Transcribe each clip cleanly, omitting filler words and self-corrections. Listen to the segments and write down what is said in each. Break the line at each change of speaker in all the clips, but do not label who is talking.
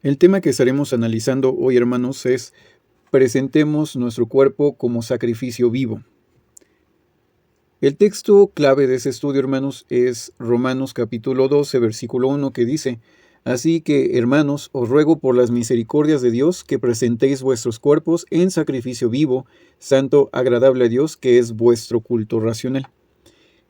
El tema que estaremos analizando hoy, hermanos, es presentemos nuestro cuerpo como sacrificio vivo. El texto clave de ese estudio, hermanos, es Romanos capítulo 12, versículo 1, que dice: Así que, hermanos, os ruego por las misericordias de Dios que presentéis vuestros cuerpos en sacrificio vivo, santo, agradable a Dios, que es vuestro culto racional.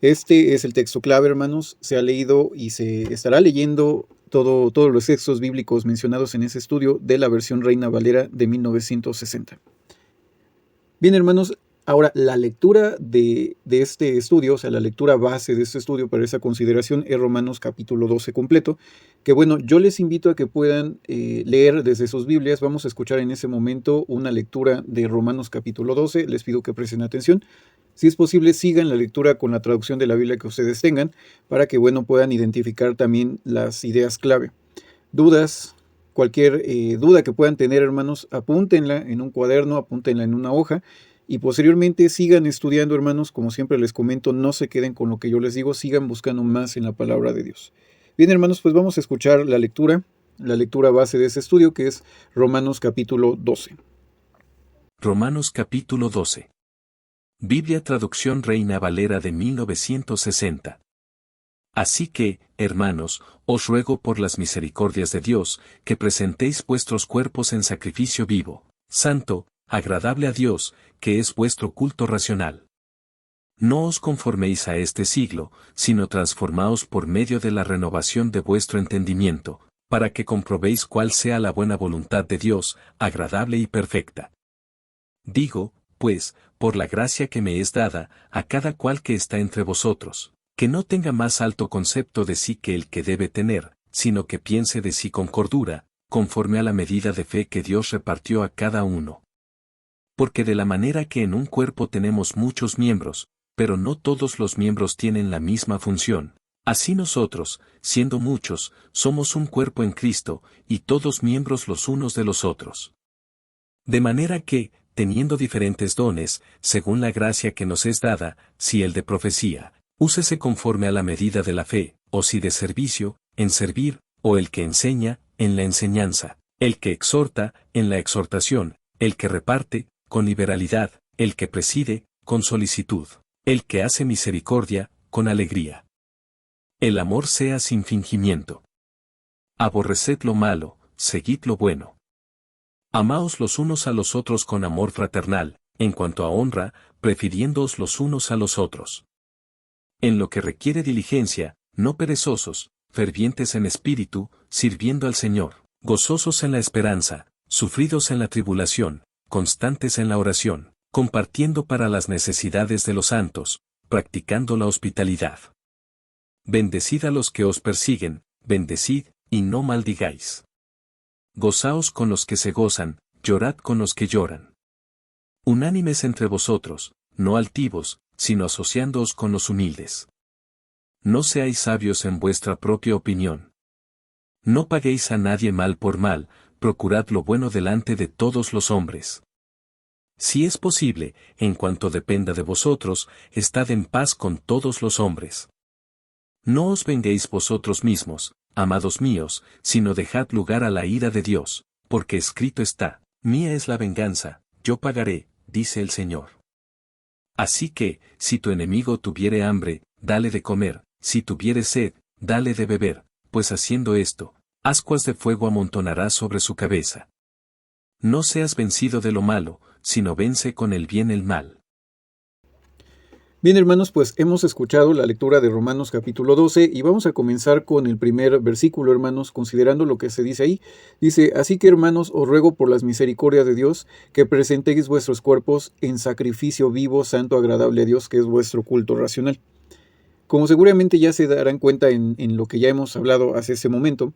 Este es el texto clave, hermanos. Se ha leído y se estará leyendo todos los textos bíblicos mencionados en ese estudio de la versión Reina Valera de 1960. Bien, hermanos, ahora la lectura de este estudio, o sea, la lectura base de este estudio para esa consideración es Romanos capítulo 12 completo, que bueno, yo les invito a que puedan leer desde sus Biblias. Vamos a escuchar en ese momento una lectura de Romanos capítulo 12, les pido que presten atención. Si es posible, sigan la lectura con la traducción de la Biblia que ustedes tengan, para que, bueno, puedan identificar también las ideas clave. Dudas, cualquier duda que puedan tener, hermanos, apúntenla en un cuaderno, apúntenla en una hoja, y posteriormente sigan estudiando, hermanos. Como siempre les comento, no se queden con lo que yo les digo, sigan buscando más en la palabra de Dios. Bien, hermanos, pues vamos a escuchar la lectura base de ese estudio, que es Romanos capítulo 12.
Romanos capítulo 12. Biblia Traducción Reina Valera de 1960. Así que, hermanos, os ruego por las misericordias de Dios, que presentéis vuestros cuerpos en sacrificio vivo, santo, agradable a Dios, que es vuestro culto racional. No os conforméis a este siglo, sino transformaos por medio de la renovación de vuestro entendimiento, para que comprobéis cuál sea la buena voluntad de Dios, agradable y perfecta. Digo, pues, por la gracia que me es dada, a cada cual que está entre vosotros, que no tenga más alto concepto de sí que el que debe tener, sino que piense de sí con cordura, conforme a la medida de fe que Dios repartió a cada uno. Porque de la manera que en un cuerpo tenemos muchos miembros, pero no todos los miembros tienen la misma función, así nosotros, siendo muchos, somos un cuerpo en Cristo, y todos miembros los unos de los otros. De manera que, teniendo diferentes dones, según la gracia que nos es dada, si el de profecía, úsese conforme a la medida de la fe, o si de servicio, en servir, o el que enseña, en la enseñanza, el que exhorta, en la exhortación, el que reparte, con liberalidad, el que preside, con solicitud, el que hace misericordia, con alegría. El amor sea sin fingimiento. Aborreced lo malo, seguid lo bueno. Amaos los unos a los otros con amor fraternal, en cuanto a honra, prefiriéndoos los unos a los otros. En lo que requiere diligencia, no perezosos, fervientes en espíritu, sirviendo al Señor, gozosos en la esperanza, sufridos en la tribulación, constantes en la oración, compartiendo para las necesidades de los santos, practicando la hospitalidad. Bendecid a los que os persiguen, bendecid, y no maldigáis. Gozaos con los que se gozan, llorad con los que lloran. Unánimes entre vosotros, no altivos, sino asociándoos con los humildes. No seáis sabios en vuestra propia opinión. No paguéis a nadie mal por mal, procurad lo bueno delante de todos los hombres. Si es posible, en cuanto dependa de vosotros, estad en paz con todos los hombres. No os venguéis vosotros mismos, amados míos, sino dejad lugar a la ira de Dios, porque escrito está: mía es la venganza, yo pagaré, dice el Señor. Así que, si tu enemigo tuviere hambre, dale de comer, si tuviere sed, dale de beber, pues haciendo esto, ascuas de fuego amontonarás sobre su cabeza. No seas vencido de lo malo, sino vence con el bien el mal.
Bien, hermanos, pues hemos escuchado la lectura de Romanos capítulo 12 y vamos a comenzar con el primer versículo, hermanos, considerando lo que se dice ahí. Dice: Así que, hermanos, os ruego por las misericordias de Dios que presentéis vuestros cuerpos en sacrificio vivo, santo, agradable a Dios, que es vuestro culto racional. Como seguramente ya se darán cuenta en lo que ya hemos hablado hace ese momento,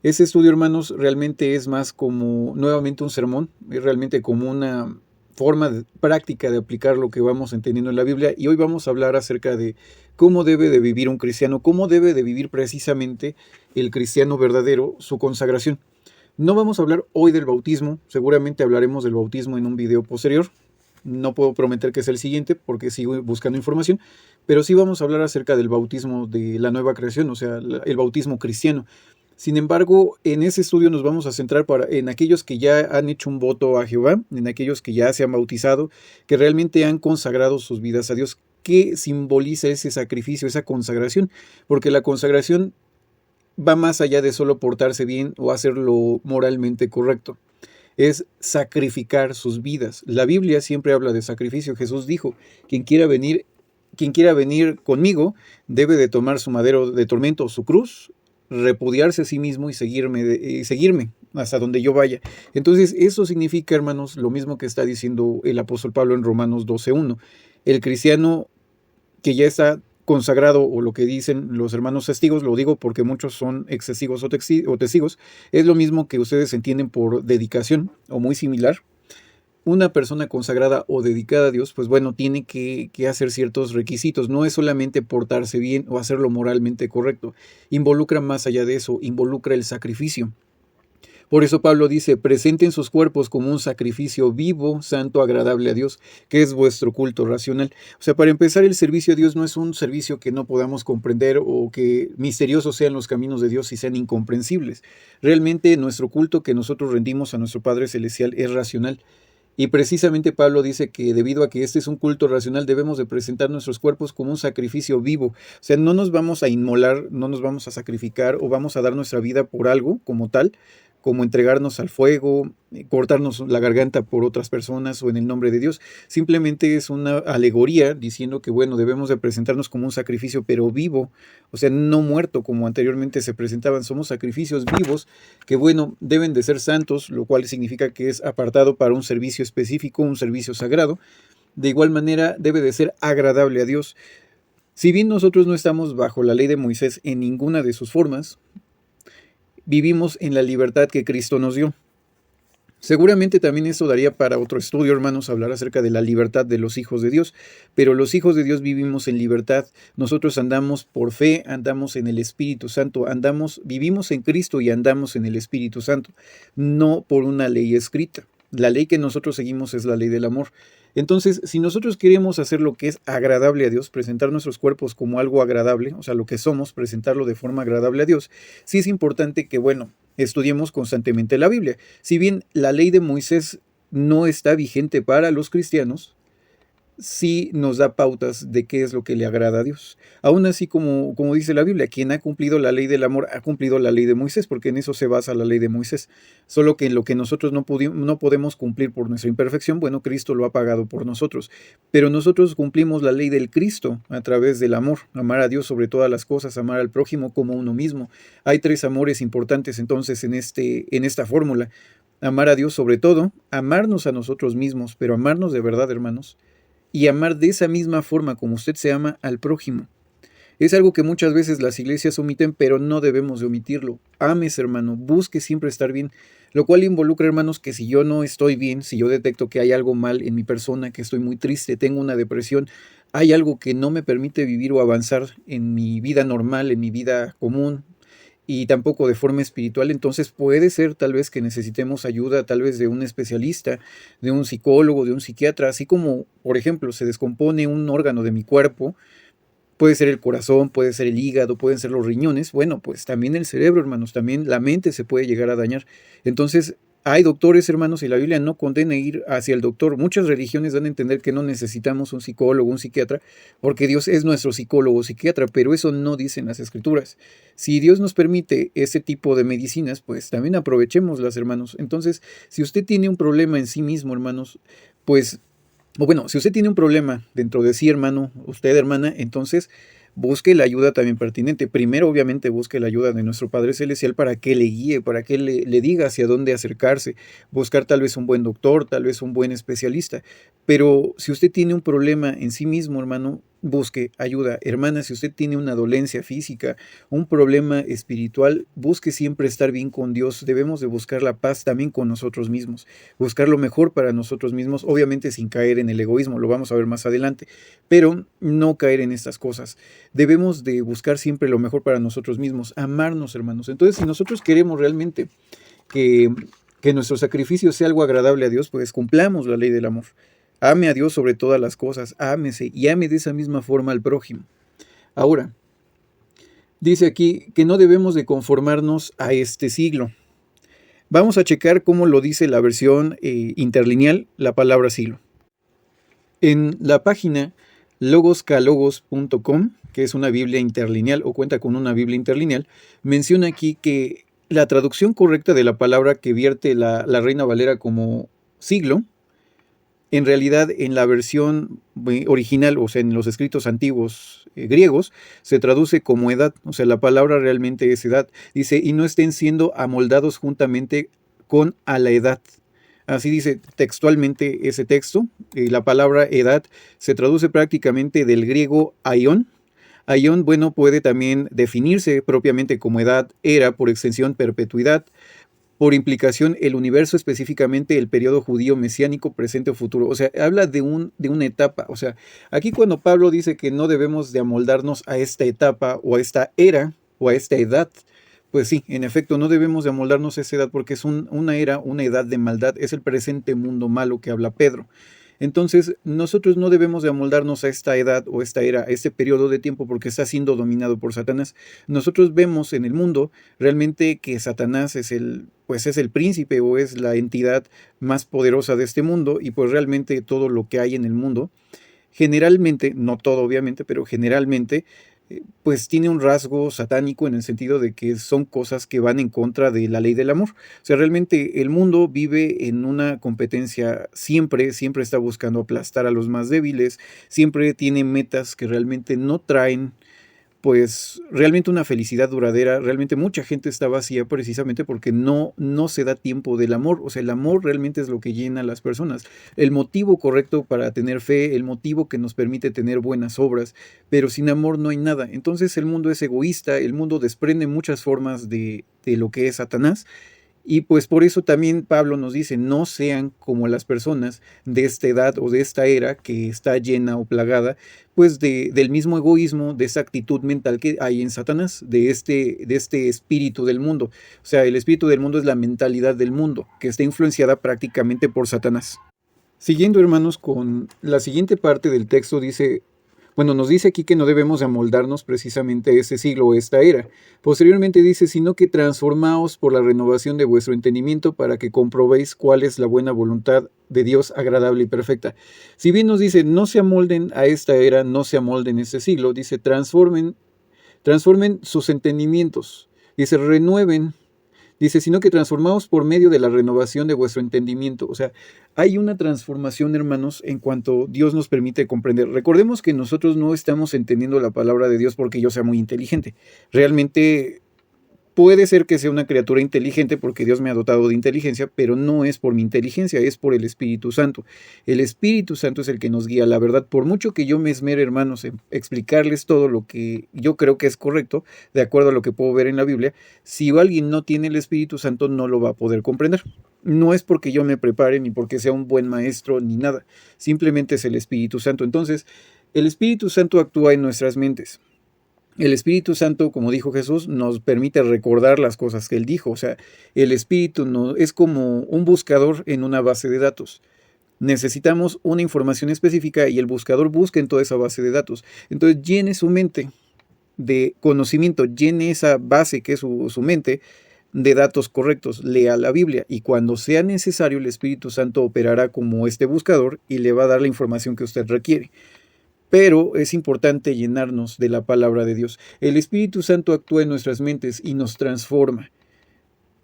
ese estudio, hermanos, realmente es más como nuevamente un sermón, es realmente como una forma práctica de aplicar lo que vamos entendiendo en la Biblia, y hoy vamos a hablar acerca de cómo debe de vivir un cristiano, cómo debe de vivir precisamente el cristiano verdadero su consagración. No vamos a hablar hoy del bautismo, seguramente hablaremos del bautismo en un video posterior. No puedo prometer que sea el siguiente porque sigo buscando información, pero sí vamos a hablar acerca del bautismo de la nueva creación, o sea, el bautismo cristiano. Sin embargo, en ese estudio nos vamos a centrar en aquellos que ya han hecho un voto a Jehová, en aquellos que ya se han bautizado, que realmente han consagrado sus vidas a Dios. ¿Qué simboliza ese sacrificio, esa consagración? Porque la consagración va más allá de solo portarse bien o hacerlo moralmente correcto. Es sacrificar sus vidas. La Biblia siempre habla de sacrificio. Jesús dijo, quien quiera venir conmigo debe de tomar su madero de tormento, su cruz, repudiarse a sí mismo y seguirme hasta donde yo vaya. Entonces eso significa, hermanos, lo mismo que está diciendo el apóstol Pablo en Romanos 12:1. El cristiano que ya está consagrado, o lo que dicen los hermanos testigos, lo digo porque muchos son excesivos o testigos, es lo mismo que ustedes entienden por dedicación o muy similar. Una persona consagrada o dedicada a Dios, pues bueno, tiene que hacer ciertos requisitos. No es solamente portarse bien o hacerlo moralmente correcto. Involucra más allá de eso, involucra el sacrificio. Por eso Pablo dice, presenten sus cuerpos como un sacrificio vivo, santo, agradable a Dios, que es vuestro culto racional. O sea, para empezar, el servicio a Dios no es un servicio que no podamos comprender o que misteriosos sean los caminos de Dios y sean incomprensibles. Realmente nuestro culto que nosotros rendimos a nuestro Padre Celestial es racional. Y precisamente Pablo dice que debido a que este es un culto racional, debemos de presentar nuestros cuerpos como un sacrificio vivo. O sea, no nos vamos a inmolar, no nos vamos a sacrificar o vamos a dar nuestra vida por algo como tal, como entregarnos al fuego, cortarnos la garganta por otras personas o en el nombre de Dios. Simplemente es una alegoría diciendo que, bueno, debemos de presentarnos como un sacrificio, pero vivo, o sea, no muerto como anteriormente se presentaban. Somos sacrificios vivos que, bueno, deben de ser santos, lo cual significa que es apartado para un servicio específico, un servicio sagrado. De igual manera, debe de ser agradable a Dios. Si bien nosotros no estamos bajo la ley de Moisés en ninguna de sus formas, vivimos en la libertad que Cristo nos dio. Seguramente también esto daría para otro estudio, hermanos, hablar acerca de la libertad de los hijos de Dios, pero los hijos de Dios vivimos en libertad. Nosotros andamos por fe, andamos en el Espíritu Santo, vivimos en Cristo y andamos en el Espíritu Santo, no por una ley escrita. La ley que nosotros seguimos es la ley del amor. Entonces, si nosotros queremos hacer lo que es agradable a Dios, presentar nuestros cuerpos como algo agradable, o sea, lo que somos, presentarlo de forma agradable a Dios, sí es importante que, bueno, estudiemos constantemente la Biblia. Si bien la ley de Moisés no está vigente para los cristianos, sí nos da pautas de qué es lo que le agrada a Dios. Aún así, como dice la Biblia, quien ha cumplido la ley del amor ha cumplido la ley de Moisés, porque en eso se basa la ley de Moisés. Solo que en lo que nosotros no podemos cumplir por nuestra imperfección, bueno, Cristo lo ha pagado por nosotros. Pero nosotros cumplimos la ley del Cristo a través del amor, amar a Dios sobre todas las cosas, amar al prójimo como uno mismo. Hay 3 amores importantes entonces en esta fórmula. Amar a Dios sobre todo, amarnos a nosotros mismos, pero amarnos de verdad, hermanos, y amar de esa misma forma como usted se ama al prójimo. Es algo que muchas veces las iglesias omiten, pero no debemos de omitirlo. Ames, hermano, busque siempre estar bien, lo cual involucra, hermanos, que si yo no estoy bien, si yo detecto que hay algo mal en mi persona, que estoy muy triste, tengo una depresión, hay algo que no me permite vivir o avanzar en mi vida normal, en mi vida común, y tampoco de forma espiritual, entonces puede ser tal vez que necesitemos ayuda tal vez de un especialista, de un psicólogo, de un psiquiatra, así como, por ejemplo, se descompone un órgano de mi cuerpo, puede ser el corazón, puede ser el hígado, pueden ser los riñones, bueno, pues también el cerebro, hermanos, también la mente se puede llegar a dañar. Entonces, hay doctores, hermanos, y la Biblia no condena ir hacia el doctor. Muchas religiones dan a entender que no necesitamos un psicólogo, un psiquiatra, porque Dios es nuestro psicólogo o psiquiatra, pero eso no dicen las Escrituras. Si Dios nos permite ese tipo de medicinas, pues también aprovechémoslas, hermanos. Entonces, si usted tiene un problema en sí mismo, hermanos, pues, o bueno, si usted tiene un problema dentro de sí, hermano, usted, hermana, entonces busque la ayuda también pertinente. Primero, obviamente, busque la ayuda de nuestro Padre Celestial para que le guíe, para que le diga hacia dónde acercarse, buscar tal vez un buen doctor, tal vez un buen especialista. Pero si usted tiene un problema en sí mismo, hermano, busque ayuda. Hermana, si usted tiene una dolencia física, un problema espiritual, busque siempre estar bien con Dios. Debemos de buscar la paz también con nosotros mismos, buscar lo mejor para nosotros mismos, obviamente sin caer en el egoísmo, lo vamos a ver más adelante, pero no caer en estas cosas. Debemos de buscar siempre lo mejor para nosotros mismos, amarnos, hermanos. Entonces, si nosotros queremos realmente que nuestro sacrificio sea algo agradable a Dios, pues cumplamos la ley del amor. Ame a Dios sobre todas las cosas, ámese y ame de esa misma forma al prójimo. Ahora, Dice aquí que no debemos de conformarnos a este siglo. Vamos a checar cómo lo dice la versión interlineal, la palabra siglo. En la página logoscalogos.com, que es una Biblia interlineal o cuenta con una Biblia interlineal, menciona aquí que la traducción correcta de la palabra que vierte la Reina Valera como siglo, en realidad en la versión original, o sea, en los escritos antiguos griegos, se traduce como edad, o sea, la palabra realmente es edad. Dice, y no estén siendo amoldados juntamente con a la edad. Así dice textualmente ese texto. La palabra edad se traduce prácticamente del griego aion. Aion, bueno, puede también definirse propiamente como edad, era, por extensión, perpetuidad, por implicación, el universo, específicamente el periodo judío mesiánico, presente o futuro. O sea, habla de una etapa. O sea, aquí cuando Pablo dice que no debemos de amoldarnos a esta etapa o a esta era o a esta edad, pues sí, en efecto, no debemos de amoldarnos a esa edad porque es una era, una edad de maldad. Es el presente mundo malo que habla Pedro. Entonces, nosotros no debemos de amoldarnos a esta edad o esta era, a este periodo de tiempo porque está siendo dominado por Satanás. Nosotros vemos en el mundo realmente que Satanás es el príncipe o es la entidad más poderosa de este mundo y pues realmente todo lo que hay en el mundo, generalmente, no todo obviamente, pero generalmente, pues tiene un rasgo satánico en el sentido de que son cosas que van en contra de la ley del amor. O sea, realmente el mundo vive en una competencia, siempre está buscando aplastar a los más débiles, siempre tiene metas que realmente no traen pues realmente una felicidad duradera. Realmente mucha gente está vacía precisamente porque no se da tiempo del amor. O sea, el amor realmente es lo que llena a las personas. El motivo correcto para tener fe, el motivo que nos permite tener buenas obras, pero sin amor no hay nada. Entonces el mundo es egoísta, el mundo desprende muchas formas de lo que es Satanás. Y pues por eso también Pablo nos dice, no sean como las personas de esta edad o de esta era que está llena o plagada, pues del mismo egoísmo, de esa actitud mental que hay en Satanás, de este espíritu del mundo. O sea, el espíritu del mundo es la mentalidad del mundo, que está influenciada prácticamente por Satanás. Siguiendo, hermanos, con la siguiente parte del texto nos dice aquí que no debemos amoldarnos precisamente a ese siglo o esta era. Posteriormente dice, sino que transformaos por la renovación de vuestro entendimiento para que comprobéis cuál es la buena voluntad de Dios agradable y perfecta. Si bien nos dice, no se amolden a esta era, no se amolden a ese siglo, dice, transformen sus entendimientos. Dice, renueven. Dice, sino que transformaos por medio de la renovación de vuestro entendimiento. O sea, hay una transformación, hermanos, en cuanto Dios nos permite comprender. Recordemos que nosotros no estamos entendiendo la palabra de Dios porque yo sea muy inteligente. Realmente puede ser que sea una criatura inteligente porque Dios me ha dotado de inteligencia, pero no es por mi inteligencia, es por el Espíritu Santo. El Espíritu Santo es el que nos guía. La verdad, por mucho que yo me esmere, hermanos, en explicarles todo lo que yo creo que es correcto, de acuerdo a lo que puedo ver en la Biblia, si alguien no tiene el Espíritu Santo no lo va a poder comprender. No es porque yo me prepare, ni porque sea un buen maestro, ni nada. Simplemente es el Espíritu Santo. Entonces, el Espíritu Santo actúa en nuestras mentes. El Espíritu Santo, como dijo Jesús, nos permite recordar las cosas que Él dijo. O sea, el Espíritu es como un buscador en una base de datos. Necesitamos una información específica y el buscador busca en toda esa base de datos. Entonces, llene su mente de conocimiento, llene esa base que es su mente de datos correctos. Lea la Biblia y cuando sea necesario, el Espíritu Santo operará como este buscador y le va a dar la información que usted requiere. Pero es importante llenarnos de la palabra de Dios. El Espíritu Santo actúa en nuestras mentes y nos transforma.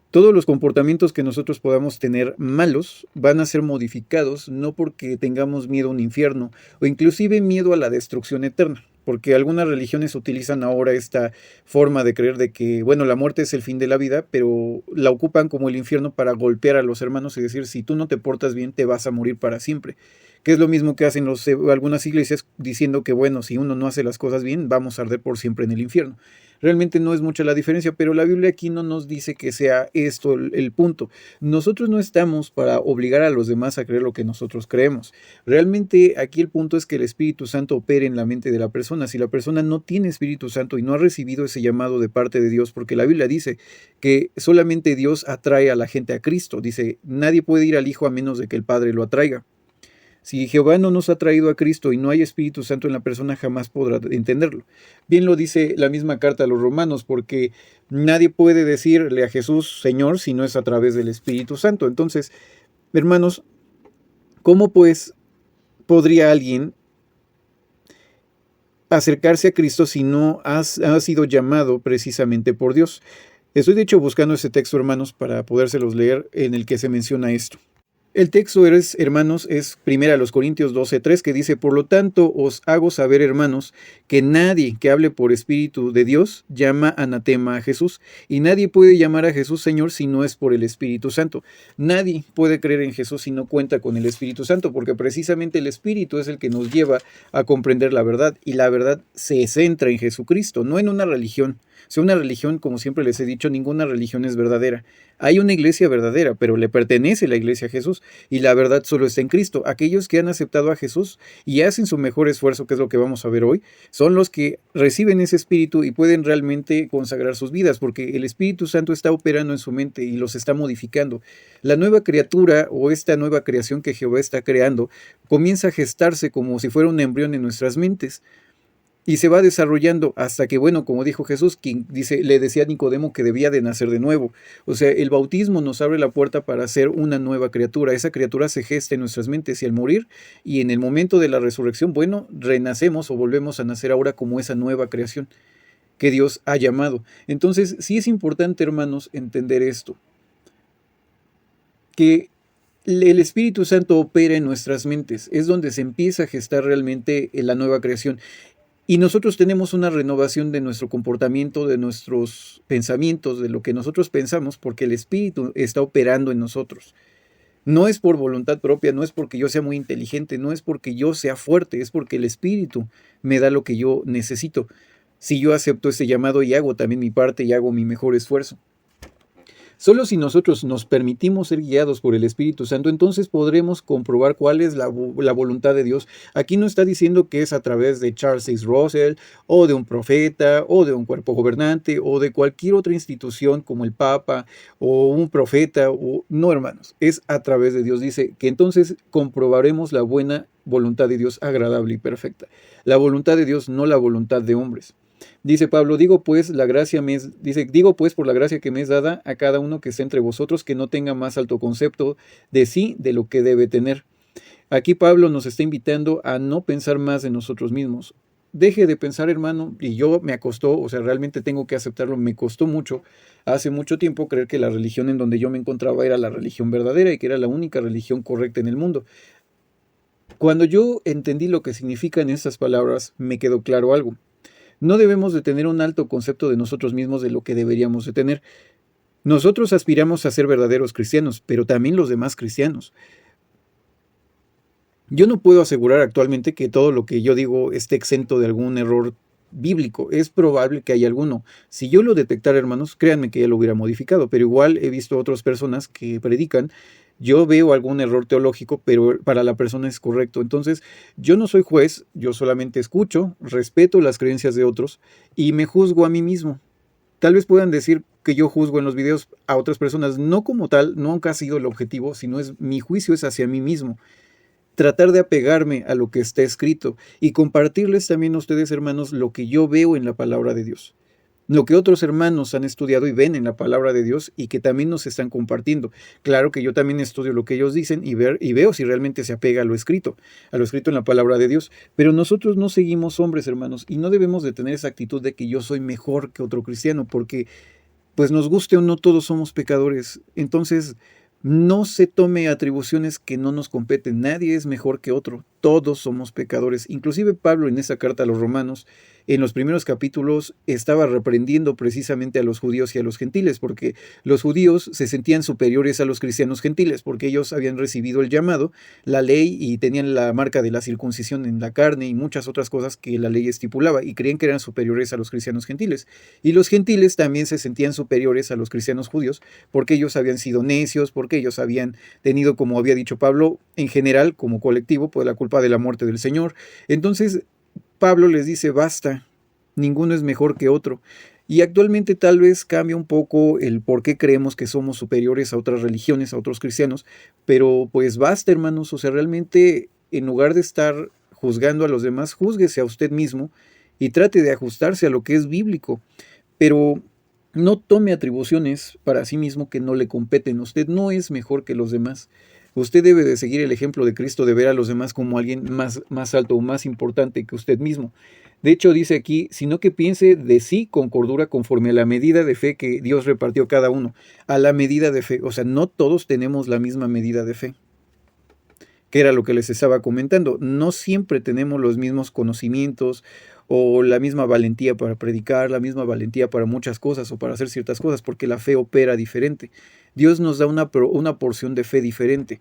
Todos los comportamientos que nosotros podamos tener malos van a ser modificados, no porque tengamos miedo a un infierno o inclusive miedo a la destrucción eterna, porque algunas religiones utilizan ahora esta forma de creer de que, bueno, la muerte es el fin de la vida, pero la ocupan como el infierno para golpear a los hermanos y decir, si tú no te portas bien, te vas a morir para siempre. Que es lo mismo que hacen algunas iglesias diciendo que, bueno, si uno no hace las cosas bien, vamos a arder por siempre en el infierno. Realmente no es mucha la diferencia, pero la Biblia aquí no nos dice que sea esto el punto. Nosotros no estamos para obligar a los demás a creer lo que nosotros creemos. Realmente aquí el punto es que el Espíritu Santo opere en la mente de la persona. Si la persona no tiene Espíritu Santo y no ha recibido ese llamado de parte de Dios, porque la Biblia dice que solamente Dios atrae a la gente a Cristo. Dice, nadie puede ir al Hijo a menos de que el Padre lo atraiga. Si Jehová no nos ha traído a Cristo y no hay Espíritu Santo en la persona, jamás podrá entenderlo. Bien lo dice la misma carta a los romanos, porque nadie puede decirle a Jesús Señor si no es a través del Espíritu Santo. Entonces, hermanos, ¿cómo pues podría alguien acercarse a Cristo si no ha sido llamado precisamente por Dios? Estoy de hecho buscando ese texto, hermanos, para podérselos leer, en el que se menciona esto. El texto, hermanos, es 1 Corintios 12:3, que dice: por lo tanto os hago saber, hermanos, que nadie que hable por Espíritu de Dios llama anatema a Jesús, y nadie puede llamar a Jesús Señor si no es por el Espíritu Santo. Nadie puede creer en Jesús si no cuenta con el Espíritu Santo, porque precisamente el Espíritu es el que nos lleva a comprender la verdad, y la verdad se centra en Jesucristo, no en una religión. Si una religión, como siempre les he dicho, ninguna religión es verdadera. Hay una iglesia verdadera, pero le pertenece la iglesia a Jesús, y la verdad solo está en Cristo. Aquellos que han aceptado a Jesús y hacen su mejor esfuerzo, que es lo que vamos a ver hoy, son los que reciben ese Espíritu y pueden realmente consagrar sus vidas, porque el Espíritu Santo está operando en su mente y los está modificando. La nueva criatura o esta nueva creación que Jehová está creando comienza a gestarse como si fuera un embrión en nuestras mentes. Y se va desarrollando hasta que, bueno, como dijo Jesús, quien le decía a Nicodemo que debía de nacer de nuevo. O sea, el bautismo nos abre la puerta para ser una nueva criatura. Esa criatura se gesta en nuestras mentes y al morir, y en el momento de la resurrección, bueno, renacemos o volvemos a nacer ahora como esa nueva creación que Dios ha llamado. Entonces, sí es importante, hermanos, entender esto, que el Espíritu Santo opera en nuestras mentes, es donde se empieza a gestar realmente la nueva creación. Y nosotros tenemos una renovación de nuestro comportamiento, de nuestros pensamientos, de lo que nosotros pensamos, porque el Espíritu está operando en nosotros. No es por voluntad propia, no es porque yo sea muy inteligente, no es porque yo sea fuerte, es porque el Espíritu me da lo que yo necesito. Si yo acepto ese llamado y hago también mi parte y hago mi mejor esfuerzo. Solo si nosotros nos permitimos ser guiados por el Espíritu Santo, entonces podremos comprobar cuál es la voluntad de Dios. Aquí no está diciendo que es a través de Charles Six Russell, o de un profeta, o de un cuerpo gobernante, o de cualquier otra institución como el Papa, o un profeta. No, hermanos, es a través de Dios. Dice que entonces comprobaremos la buena voluntad de Dios, agradable y perfecta. La voluntad de Dios, no la voluntad de hombres. Dice Pablo, digo pues por la gracia que me es dada a cada uno que esté entre vosotros, que no tenga más alto concepto de sí de lo que debe tener. Aquí Pablo nos está invitando a no pensar más en nosotros mismos. Deje de pensar, hermano, y yo me costó, o sea, realmente tengo que aceptarlo, me costó mucho, hace mucho tiempo creer que la religión en donde yo me encontraba era la religión verdadera y que era la única religión correcta en el mundo. Cuando yo entendí lo que significan estas palabras, me quedó claro algo. No debemos de tener un alto concepto de nosotros mismos, de lo que deberíamos de tener. Nosotros aspiramos a ser verdaderos cristianos, pero también los demás cristianos. Yo no puedo asegurar actualmente que todo lo que yo digo esté exento de algún error bíblico. Es probable que haya alguno. Si yo lo detectara, hermanos, créanme que ya lo hubiera modificado, pero igual he visto otras personas que predican. Yo veo algún error teológico, pero para la persona es correcto. Entonces, yo no soy juez, yo solamente escucho, respeto las creencias de otros y me juzgo a mí mismo. Tal vez puedan decir que yo juzgo en los videos a otras personas, no como tal, nunca ha sido el objetivo, sino mi juicio es hacia mí mismo. Tratar de apegarme a lo que está escrito y compartirles también a ustedes, hermanos, lo que yo veo en la palabra de Dios. Lo que otros hermanos han estudiado y ven en la palabra de Dios y que también nos están compartiendo. Claro que yo también estudio lo que ellos dicen y veo si realmente se apega a lo escrito en la palabra de Dios. Pero nosotros no seguimos hombres, hermanos, y no debemos de tener esa actitud de que yo soy mejor que otro cristiano, porque pues nos guste o no, todos somos pecadores. Entonces, no se tome atribuciones que no nos competen. Nadie es mejor que otro. Todos somos pecadores. Inclusive Pablo en esa carta a los romanos, en los primeros capítulos, estaba reprendiendo precisamente a los judíos y a los gentiles, porque los judíos se sentían superiores a los cristianos gentiles, porque ellos habían recibido el llamado, la ley, y tenían la marca de la circuncisión en la carne y muchas otras cosas que la ley estipulaba, y creían que eran superiores a los cristianos gentiles. Y los gentiles también se sentían superiores a los cristianos judíos, porque ellos habían sido necios, porque ellos habían tenido, como había dicho Pablo, en general, como colectivo, pues la culpa de la muerte del Señor. Entonces, Pablo les dice, basta, ninguno es mejor que otro. Y actualmente tal vez cambia un poco el por qué creemos que somos superiores a otras religiones, a otros cristianos, pero pues basta, hermanos, o sea, realmente en lugar de estar juzgando a los demás, júzguese a usted mismo y trate de ajustarse a lo que es bíblico. Pero no tome atribuciones para sí mismo que no le competen. Usted no es mejor que los demás. Usted debe de seguir el ejemplo de Cristo, de ver a los demás como alguien más alto o más importante que usted mismo. De hecho, dice aquí, sino que piense de sí con cordura conforme a la medida de fe que Dios repartió a cada uno. A la medida de fe. O sea, no todos tenemos la misma medida de fe, que era lo que les estaba comentando. No siempre tenemos los mismos conocimientos o la misma valentía para predicar, la misma valentía para muchas cosas o para hacer ciertas cosas, porque la fe opera diferente. Dios nos da una porción de fe diferente.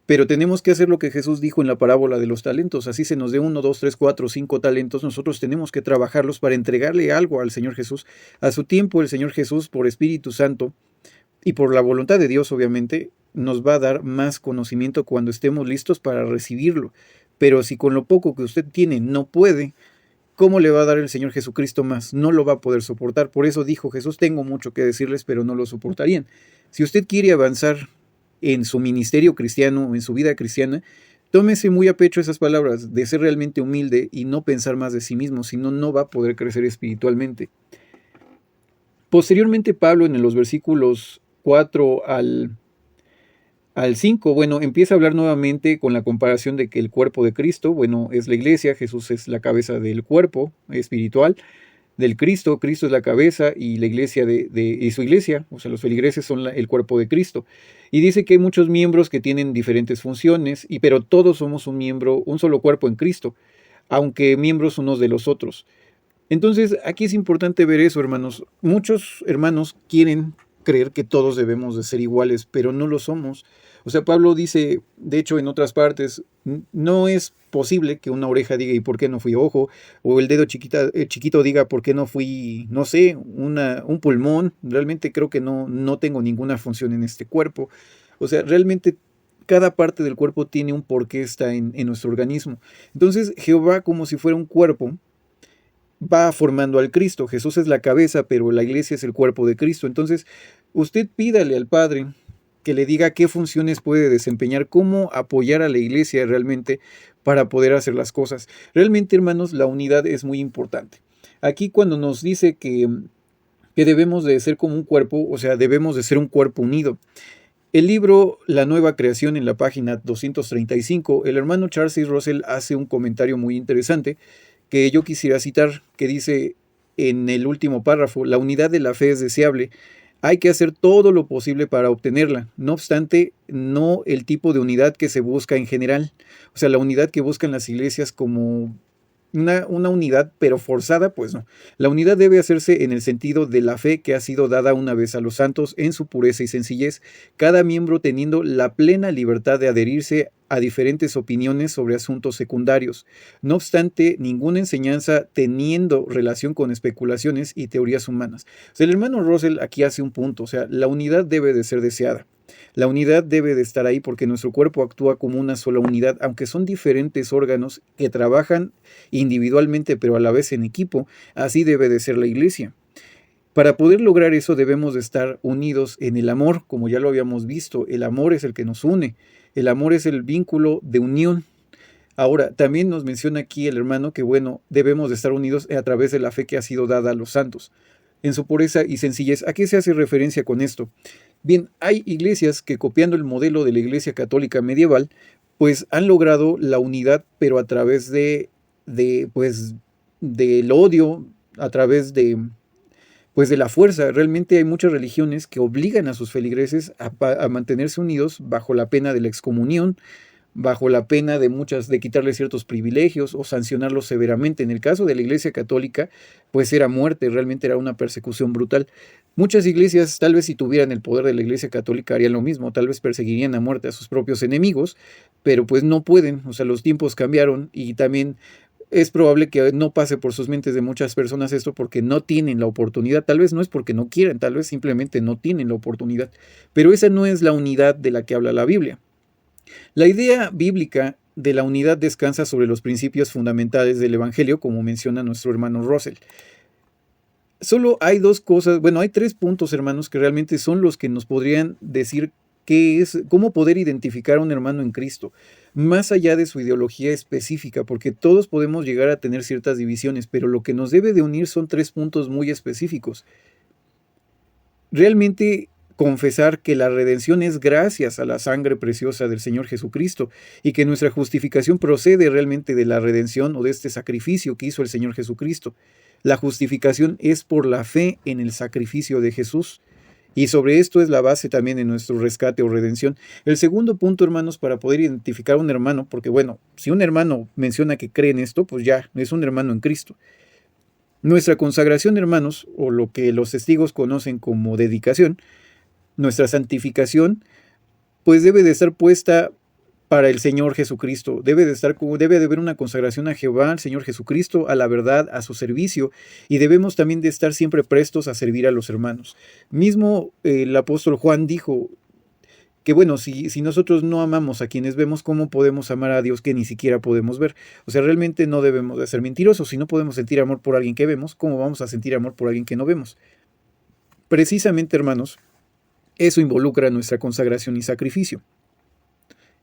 Pero tenemos que hacer lo que Jesús dijo en la parábola de los talentos. Así se nos dé 1, 2, 3, 4, 5 talentos. Nosotros tenemos que trabajarlos para entregarle algo al Señor Jesús. A su tiempo, el Señor Jesús, por Espíritu Santo y por la voluntad de Dios, obviamente, nos va a dar más conocimiento cuando estemos listos para recibirlo. Pero si con lo poco que usted tiene no puede, ¿cómo le va a dar el Señor Jesucristo más? No lo va a poder soportar. Por eso dijo Jesús, tengo mucho que decirles, pero no lo soportarían. Si usted quiere avanzar en su ministerio cristiano o en su vida cristiana, tómese muy a pecho esas palabras de ser realmente humilde y no pensar más de sí mismo, sino no va a poder crecer espiritualmente. Posteriormente Pablo en los versículos 4 al 5, bueno, empieza a hablar nuevamente con la comparación de que el cuerpo de Cristo, bueno, es la iglesia, Jesús es la cabeza del cuerpo espiritual del Cristo, Cristo es la cabeza y la iglesia y su iglesia, o sea, los feligreses son el cuerpo de Cristo. Y dice que hay muchos miembros que tienen diferentes funciones, pero todos somos un miembro, un solo cuerpo en Cristo, aunque miembros unos de los otros. Entonces, aquí es importante ver eso, hermanos. Muchos hermanos quieren creer que todos debemos de ser iguales, pero no lo somos. O sea, Pablo dice, de hecho, en otras partes, no es posible que una oreja diga, ¿y por qué no fui ojo? O el dedo chiquito diga, ¿por qué no fui, no sé, un pulmón? Realmente creo que no tengo ninguna función en este cuerpo. O sea, realmente cada parte del cuerpo tiene un porqué está en nuestro organismo. Entonces, Jehová, como si fuera un cuerpo, va formando al Cristo. Jesús es la cabeza, pero la iglesia es el cuerpo de Cristo. Entonces, usted pídale al Padre que le diga qué funciones puede desempeñar, cómo apoyar a la iglesia realmente para poder hacer las cosas. Realmente, hermanos, la unidad es muy importante. Aquí cuando nos dice que debemos de ser como un cuerpo, o sea, debemos de ser un cuerpo unido. El libro La Nueva Creación, en la página 235, el hermano Charles C. Russell hace un comentario muy interesante que yo quisiera citar, que dice en el último párrafo: la unidad de la fe es deseable, hay que hacer todo lo posible para obtenerla, no obstante, no el tipo de unidad que se busca en general, o sea, la unidad que buscan las iglesias como una unidad, pero forzada, pues no. La unidad debe hacerse en el sentido de la fe que ha sido dada una vez a los santos en su pureza y sencillez, cada miembro teniendo la plena libertad de adherirse a diferentes opiniones sobre asuntos secundarios. No obstante, ninguna enseñanza teniendo relación con especulaciones y teorías humanas. O sea, el hermano Russell aquí hace un punto, o sea, la unidad debe de ser deseada. La unidad debe de estar ahí porque nuestro cuerpo actúa como una sola unidad, aunque son diferentes órganos que trabajan individualmente pero a la vez en equipo, así debe de ser la iglesia. Para poder lograr eso debemos de estar unidos en el amor, como ya lo habíamos visto. El amor es el que nos une, el amor es el vínculo de unión. Ahora, también nos menciona aquí el hermano que, bueno, debemos de estar unidos a través de la fe que ha sido dada a los santos, en su pureza y sencillez. ¿A qué se hace referencia con esto? Bien, hay iglesias que, copiando el modelo de la iglesia católica medieval, pues han logrado la unidad, pero a través del odio, a través de la fuerza. Realmente hay muchas religiones que obligan a sus feligreses a mantenerse unidos bajo la pena de la excomunión, bajo la pena de quitarle ciertos privilegios o sancionarlos severamente. En el caso de la Iglesia Católica, pues era muerte, realmente era una persecución brutal. Muchas iglesias, tal vez si tuvieran el poder de la Iglesia Católica, harían lo mismo, tal vez perseguirían a muerte a sus propios enemigos, pero pues no pueden, o sea, los tiempos cambiaron y también es probable que no pase por sus mentes de muchas personas esto porque no tienen la oportunidad. Tal vez no es porque no quieran, tal vez simplemente no tienen la oportunidad. Pero esa no es la unidad de la que habla la Biblia. La idea bíblica de la unidad descansa sobre los principios fundamentales del Evangelio, como menciona nuestro hermano Russell. Solo hay dos cosas, bueno, hay 3 puntos, hermanos, que realmente son los que nos podrían decir qué es, cómo poder identificar a un hermano en Cristo, más allá de su ideología específica, porque todos podemos llegar a tener ciertas divisiones, pero lo que nos debe de unir son 3 puntos muy específicos. Realmente confesar que la redención es gracias a la sangre preciosa del Señor Jesucristo y que nuestra justificación procede realmente de la redención o de este sacrificio que hizo el Señor Jesucristo. La justificación es por la fe en el sacrificio de Jesús. Y sobre esto es la base también de nuestro rescate o redención. El segundo punto, hermanos, para poder identificar a un hermano, porque bueno, si un hermano menciona que cree en esto, pues ya, es un hermano en Cristo. Nuestra consagración, hermanos, o lo que los testigos conocen como dedicación, nuestra santificación, pues debe de estar puesta para el Señor Jesucristo. Debe de haber una consagración a Jehová, al Señor Jesucristo, a la verdad, a su servicio, y debemos también de estar siempre prestos a servir a los hermanos. Mismo el apóstol Juan dijo que bueno, si nosotros no amamos a quienes vemos, ¿cómo podemos amar a Dios que ni siquiera podemos ver? O sea, realmente no debemos de ser mentirosos. Si no podemos sentir amor por alguien que vemos, ¿cómo vamos a sentir amor por alguien que no vemos? Precisamente, hermanos, eso involucra nuestra consagración y sacrificio.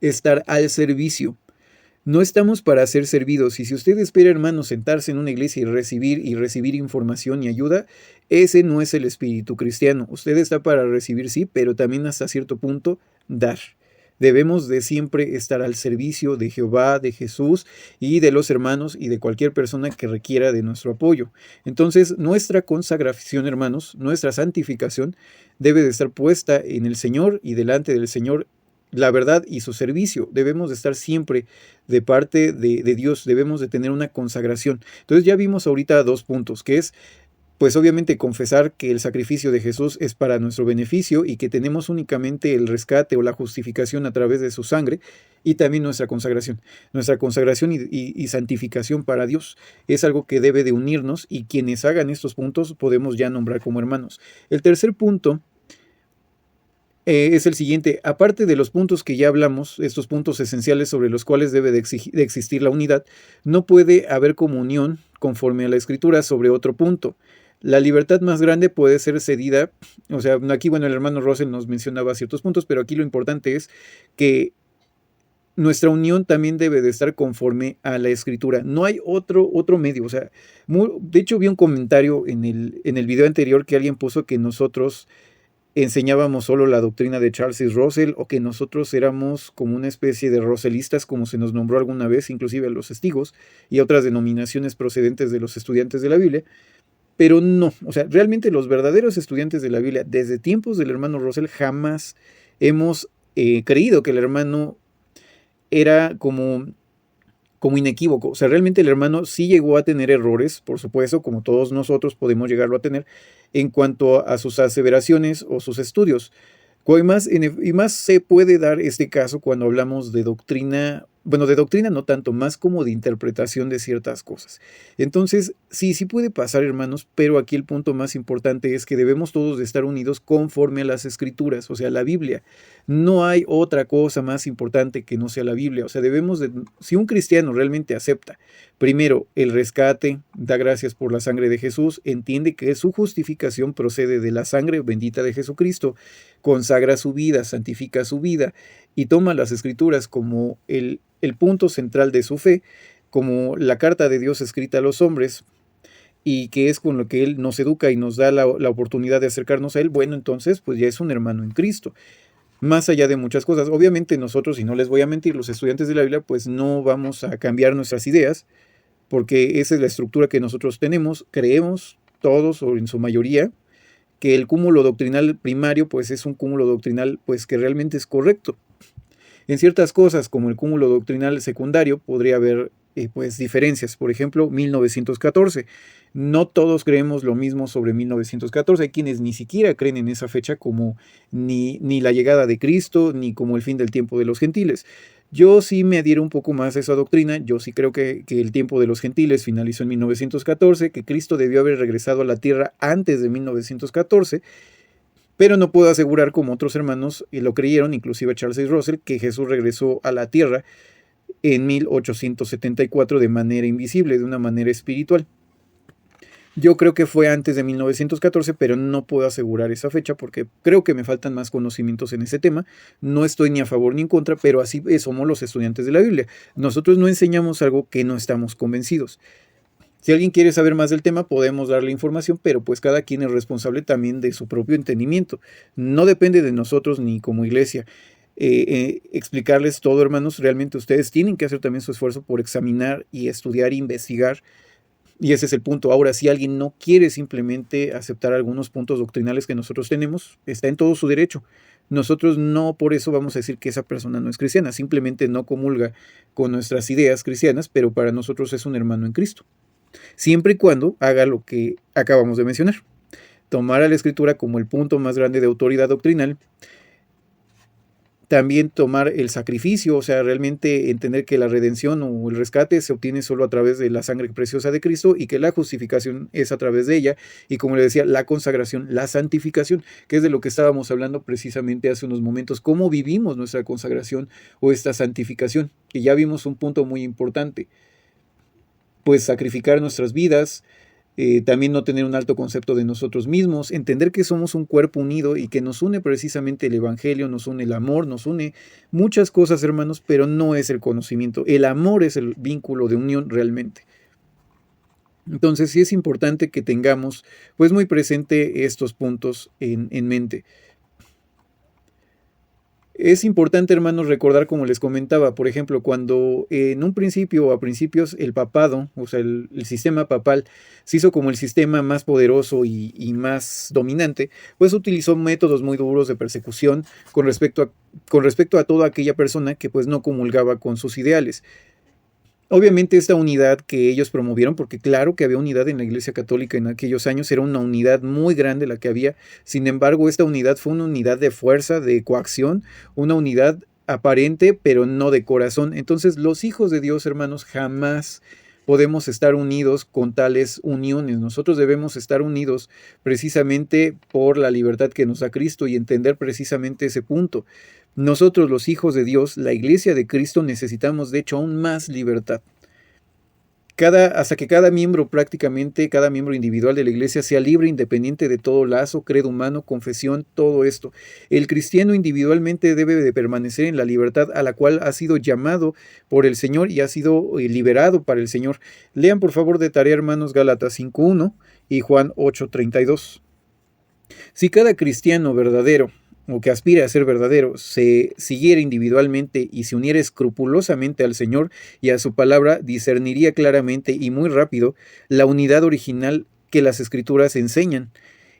Estar al servicio. No estamos para ser servidos, y si usted espera, hermano, sentarse en una iglesia y recibir información y ayuda, ese no es el espíritu cristiano. Usted está para recibir, sí, pero también hasta cierto punto dar. Debemos de siempre estar al servicio de Jehová, de Jesús y de los hermanos y de cualquier persona que requiera de nuestro apoyo. Entonces, nuestra consagración, hermanos, nuestra santificación debe de estar puesta en el Señor y delante del Señor, la verdad y su servicio. Debemos de estar siempre de parte de Dios, debemos de tener una consagración. Entonces ya vimos ahorita 2 puntos, que es, pues obviamente confesar que el sacrificio de Jesús es para nuestro beneficio y que tenemos únicamente el rescate o la justificación a través de su sangre, y también nuestra consagración. Nuestra consagración y santificación para Dios es algo que debe de unirnos, y quienes hagan estos puntos podemos ya nombrar como hermanos. El tercer punto es el siguiente. Aparte de los puntos que ya hablamos, estos puntos esenciales sobre los cuales debe de existir la unidad, no puede haber comunión conforme a la Escritura sobre otro punto. La libertad más grande puede ser cedida, o sea, aquí, bueno, el hermano Russell nos mencionaba ciertos puntos, pero aquí lo importante es que nuestra unión también debe de estar conforme a la Escritura. No hay otro medio. O sea, de hecho vi un comentario en el video anterior que alguien puso que nosotros enseñábamos solo la doctrina de Charles C. Russell, o que nosotros éramos como una especie de russellistas, como se nos nombró alguna vez, inclusive a los testigos y a otras denominaciones procedentes de los estudiantes de la Biblia. Pero no, o sea, realmente los verdaderos estudiantes de la Biblia, desde tiempos del hermano Russell, jamás hemos creído que el hermano era como inequívoco. O sea, realmente el hermano sí llegó a tener errores, por supuesto, como todos nosotros podemos llegarlo a tener, en cuanto a sus aseveraciones o sus estudios. Y más se puede dar este caso cuando hablamos de doctrina, bueno, de doctrina no tanto, más como de interpretación de ciertas cosas. Entonces, sí puede pasar, hermanos, pero aquí el punto más importante es que debemos todos de estar unidos conforme a las Escrituras, o sea, la Biblia. No hay otra cosa más importante que no sea la Biblia. O sea, si un cristiano realmente acepta, primero, el rescate, da gracias por la sangre de Jesús, entiende que su justificación procede de la sangre bendita de Jesucristo, consagra su vida, santifica su vida y toma las Escrituras como el punto central de su fe, como la carta de Dios escrita a los hombres, y que es con lo que Él nos educa y nos da la oportunidad de acercarnos a Él, bueno, entonces pues ya es un hermano en Cristo. Más allá de muchas cosas, obviamente nosotros, y no les voy a mentir, los estudiantes de la Biblia, pues no vamos a cambiar nuestras ideas, porque esa es la estructura que nosotros tenemos. Creemos todos, o en su mayoría, que el cúmulo doctrinal primario pues es un cúmulo doctrinal pues que realmente es correcto. En ciertas cosas, como el cúmulo doctrinal secundario, podría haber pues diferencias. Por ejemplo, 1914. No todos creemos lo mismo sobre 1914. Hay quienes ni siquiera creen en esa fecha como ni la llegada de Cristo, ni como el fin del tiempo de los gentiles. Yo sí me adhiero un poco más a esa doctrina. Yo sí creo que el tiempo de los gentiles finalizó en 1914, que Cristo debió haber regresado a la tierra antes de 1914, pero no puedo asegurar, como otros hermanos y lo creyeron, inclusive Charles C. Russell, que Jesús regresó a la tierra en 1874 de manera invisible, de una manera espiritual. Yo creo que fue antes de 1914, pero no puedo asegurar esa fecha porque creo que me faltan más conocimientos en ese tema. No estoy ni a favor ni en contra, pero así somos los estudiantes de la Biblia. Nosotros no enseñamos algo que no estamos convencidos. Si alguien quiere saber más del tema, podemos darle información, pero pues cada quien es responsable también de su propio entendimiento. No depende de nosotros ni como iglesia. Explicarles todo, hermanos, realmente ustedes tienen que hacer también su esfuerzo por examinar y estudiar e investigar. Y ese es el punto. Ahora, si alguien no quiere simplemente aceptar algunos puntos doctrinales que nosotros tenemos, está en todo su derecho. Nosotros no por eso vamos a decir que esa persona no es cristiana, simplemente no comulga con nuestras ideas cristianas, pero para nosotros es un hermano en Cristo. Siempre y cuando haga lo que acabamos de mencionar. Tomar a la Escritura como el punto más grande de autoridad doctrinal. También tomar el sacrificio, o sea, realmente entender que la redención o el rescate se obtiene solo a través de la sangre preciosa de Cristo y que la justificación es a través de ella. Y como le decía, la consagración, la santificación, que es de lo que estábamos hablando precisamente hace unos momentos, cómo vivimos nuestra consagración o esta santificación, que ya vimos un punto muy importante. Pues sacrificar nuestras vidas, también no tener un alto concepto de nosotros mismos, entender que somos un cuerpo unido y que nos une precisamente el Evangelio, nos une el amor, nos une muchas cosas, hermanos, pero no es el conocimiento. El amor es el vínculo de unión realmente. Entonces sí es importante que tengamos pues muy presente estos puntos en mente. Es importante, hermanos, recordar, como les comentaba, por ejemplo, cuando en un principio o a principios el papado, o sea, el sistema papal, se hizo como el sistema más poderoso y más dominante, pues utilizó métodos muy duros de persecución con respecto a toda aquella persona que pues no comulgaba con sus ideales. Obviamente esta unidad que ellos promovieron, porque claro que había unidad en la Iglesia Católica en aquellos años, era una unidad muy grande la que había. Sin embargo, esta unidad fue una unidad de fuerza, de coacción, una unidad aparente, pero no de corazón. Entonces, los hijos de Dios, hermanos, jamás podemos estar unidos con tales uniones. Nosotros debemos estar unidos precisamente por la libertad que nos da Cristo y entender precisamente ese punto. Nosotros, los hijos de Dios, la iglesia de Cristo, necesitamos de hecho aún más libertad. Hasta que cada miembro individual de la iglesia sea libre, independiente de todo lazo, credo humano, confesión, todo esto. El cristiano individualmente debe de permanecer en la libertad a la cual ha sido llamado por el Señor y ha sido liberado para el Señor. Lean por favor de tarea, hermanos, Gálatas 5:1 y Juan 8:32. Si cada cristiano verdadero o que aspira a ser verdadero, se siguiera individualmente y se uniera escrupulosamente al Señor y a su palabra, discerniría claramente y muy rápido la unidad original que las Escrituras enseñan.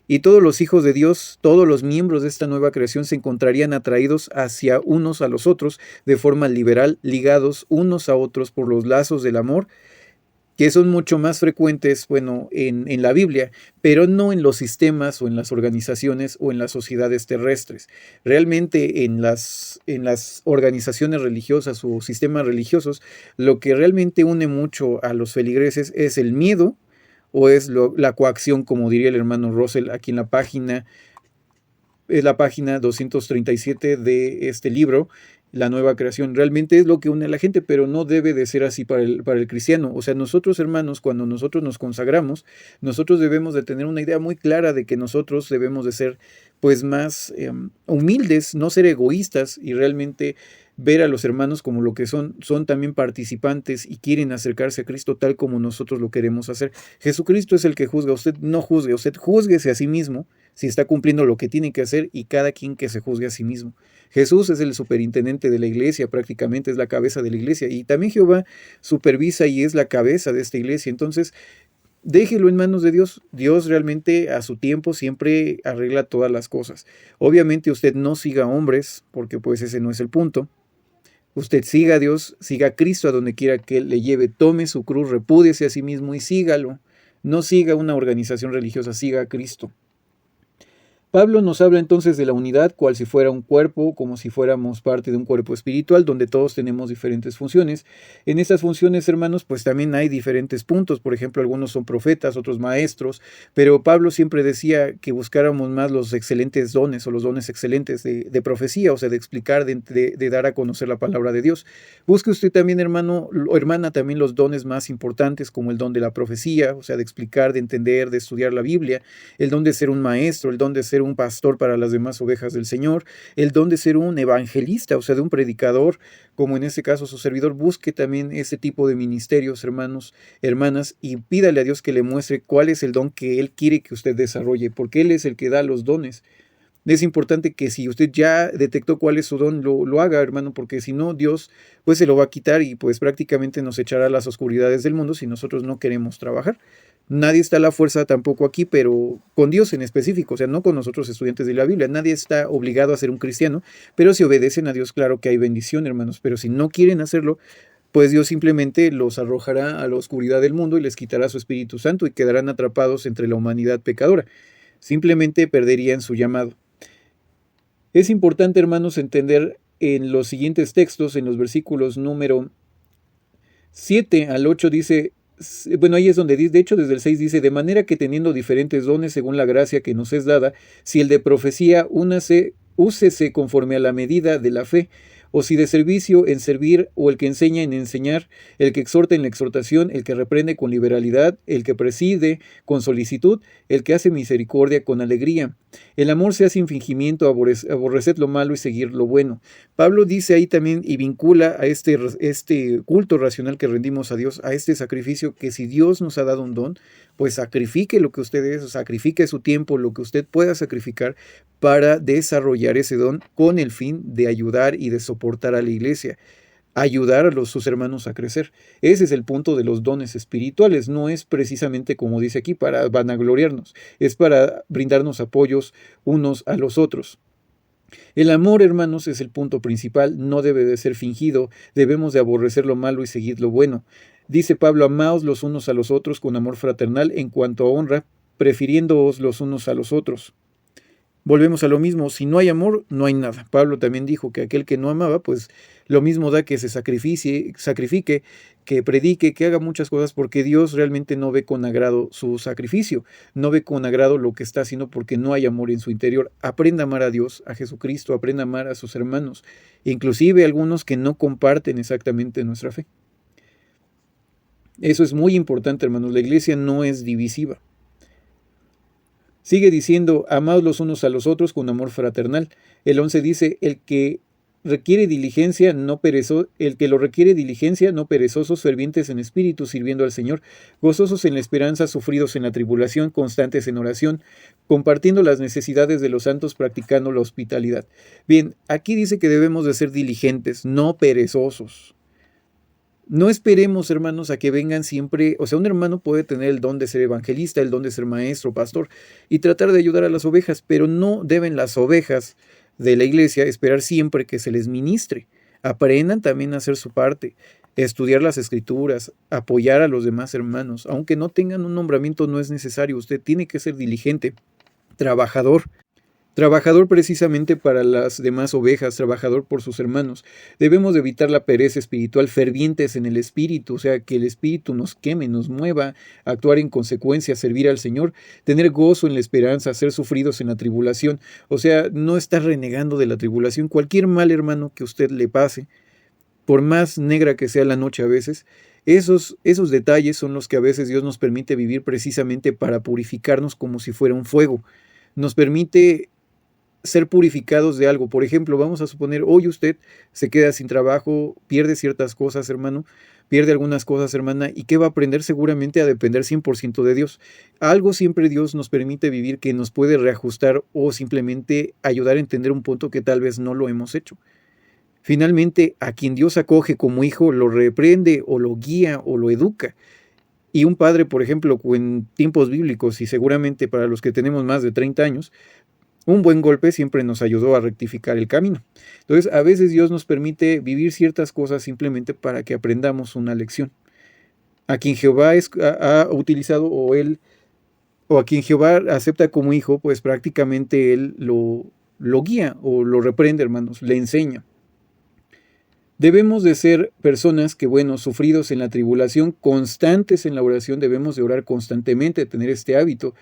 Y todos los hijos de Dios, todos los miembros de esta nueva creación se encontrarían atraídos hacia unos a los otros de forma liberal, ligados unos a otros por los lazos del amor, que son mucho más frecuentes, en la Biblia, pero no en los sistemas o en las organizaciones o en las sociedades terrestres. Realmente en las organizaciones religiosas o sistemas religiosos, lo que realmente une mucho a los feligreses es el miedo o es la coacción, como diría el hermano Russell aquí en la página. Es la página 237 de este libro, La Nueva Creación. Realmente es lo que une a la gente, pero no debe de ser así para el cristiano. O sea, nosotros, hermanos, cuando nosotros nos consagramos, nosotros debemos de tener una idea muy clara de que nosotros debemos de ser pues más humildes, no ser egoístas y realmente ver a los hermanos como lo que son también participantes y quieren acercarse a Cristo tal como nosotros lo queremos hacer. Jesucristo es el que juzga, usted no juzgue, usted júzguese a sí mismo si está cumpliendo lo que tiene que hacer y cada quien que se juzgue a sí mismo. Jesús es el superintendente de la iglesia, prácticamente es la cabeza de la iglesia y también Jehová supervisa y es la cabeza de esta iglesia. Entonces, déjelo en manos de Dios. Dios realmente a su tiempo siempre arregla todas las cosas. Obviamente usted no siga hombres, porque pues ese no es el punto. Usted siga a Dios, siga a Cristo a donde quiera que Él le lleve, tome su cruz, repúdiese a sí mismo y sígalo. No siga una organización religiosa, siga a Cristo. Pablo nos habla entonces de la unidad, cual si fuera un cuerpo, como si fuéramos parte de un cuerpo espiritual, donde todos tenemos diferentes funciones. En estas funciones, hermanos, pues también hay diferentes puntos. Por ejemplo, algunos son profetas, otros maestros, pero Pablo siempre decía que buscáramos más los excelentes dones o los dones excelentes de profecía, o sea, de explicar, de dar a conocer la palabra de Dios. Busque usted también, hermano o hermana, también los dones más importantes, como el don de la profecía, o sea, de explicar, de entender, de estudiar la Biblia, el don de ser un maestro, el don de ser un pastor para las demás ovejas del Señor, el don de ser un evangelista, o sea, de un predicador, como en este caso su servidor. Busque también ese tipo de ministerios, hermanos, hermanas, y pídale a Dios que le muestre cuál es el don que Él quiere que usted desarrolle, porque Él es el que da los dones. Es importante que si usted ya detectó cuál es su don, lo haga, hermano, porque si no, Dios pues se lo va a quitar y pues prácticamente nos echará a las oscuridades del mundo si nosotros no queremos trabajar. Nadie está a la fuerza tampoco aquí, pero con Dios en específico, o sea, no con nosotros estudiantes de la Biblia. Nadie está obligado a ser un cristiano, pero si obedecen a Dios, claro que hay bendición, hermanos. Pero si no quieren hacerlo, pues Dios simplemente los arrojará a la oscuridad del mundo y les quitará su Espíritu Santo y quedarán atrapados entre la humanidad pecadora. Simplemente perderían su llamado. Es importante, hermanos, entender en los siguientes textos, en los versículos número 7 al 8 dice, bueno, ahí es donde dice, de hecho desde el 6 dice, de manera que teniendo diferentes dones según la gracia que nos es dada, si el de profecía úsese conforme a la medida de la fe, o si de servicio en servir, o el que enseña en enseñar, el que exhorta en la exhortación, el que reprende con liberalidad, el que preside con solicitud, el que hace misericordia con alegría. El amor sea sin fingimiento, aborreced lo malo y seguir lo bueno. Pablo dice ahí también y vincula a este culto racional que rendimos a Dios, a este sacrificio, que si Dios nos ha dado un don, pues sacrifique lo que usted es, sacrifique su tiempo, lo que usted pueda sacrificar para desarrollar ese don con el fin de ayudar y de soportar a la iglesia, ayudar a sus hermanos a crecer. Ese es el punto de los dones espirituales. No es precisamente, como dice aquí, para vanagloriarnos, es para brindarnos apoyos unos a los otros. El amor, hermanos, es el punto principal, no debe de ser fingido, debemos de aborrecer lo malo y seguir lo bueno. Dice Pablo, amaos los unos a los otros con amor fraternal en cuanto a honra, prefiriéndoos los unos a los otros. Volvemos a lo mismo, si no hay amor, no hay nada. Pablo también dijo que aquel que no amaba, pues lo mismo da que se sacrifique, que predique, que haga muchas cosas, porque Dios realmente no ve con agrado su sacrificio, no ve con agrado lo que está haciendo porque no hay amor en su interior. Aprenda a amar a Dios, a Jesucristo, aprenda a amar a sus hermanos, inclusive algunos que no comparten exactamente nuestra fe. Eso es muy importante, hermanos, la iglesia no es divisiva. Sigue diciendo, amaos los unos a los otros con amor fraternal. El 11 dice, el que lo requiere diligencia, no perezosos, fervientes en espíritu, sirviendo al Señor, gozosos en la esperanza, sufridos en la tribulación, constantes en oración, compartiendo las necesidades de los santos, practicando la hospitalidad. Bien, aquí dice que debemos de ser diligentes, no perezosos. No esperemos, hermanos, a que vengan siempre, o sea, un hermano puede tener el don de ser evangelista, el don de ser maestro, pastor, y tratar de ayudar a las ovejas, pero no deben las ovejas de la iglesia esperar siempre que se les ministre. Aprendan también a hacer su parte, estudiar las escrituras, apoyar a los demás hermanos. Aunque no tengan un nombramiento, no es necesario, usted tiene que ser diligente, trabajador precisamente para las demás ovejas, trabajador por sus hermanos. Debemos de evitar la pereza espiritual, fervientes en el espíritu, o sea, que el espíritu nos queme, nos mueva, actuar en consecuencia, servir al Señor, tener gozo en la esperanza, ser sufridos en la tribulación, o sea, no estar renegando de la tribulación. Cualquier mal, hermano, que usted le pase, por más negra que sea la noche a veces, esos detalles son los que a veces Dios nos permite vivir precisamente para purificarnos como si fuera un fuego. Nos permite ser purificados de algo. Por ejemplo, vamos a suponer, hoy usted se queda sin trabajo, pierde ciertas cosas, hermano, pierde algunas cosas, hermana, ¿y qué va a aprender? Seguramente a depender 100% de Dios. Algo siempre Dios nos permite vivir que nos puede reajustar o simplemente ayudar a entender un punto que tal vez no lo hemos hecho. Finalmente, a quien Dios acoge como hijo, lo reprende o lo guía o lo educa. Y un padre, por ejemplo, en tiempos bíblicos, y seguramente para los que tenemos más de 30 años, un buen golpe siempre nos ayudó a rectificar el camino. Entonces, a veces Dios nos permite vivir ciertas cosas simplemente para que aprendamos una lección. A quien Jehová ha utilizado o Él o a quien Jehová acepta como hijo, pues prácticamente él lo guía o lo reprende, hermanos, le enseña. Debemos de ser personas que, bueno, sufridos en la tribulación, constantes en la oración, debemos de orar constantemente, tener este hábito,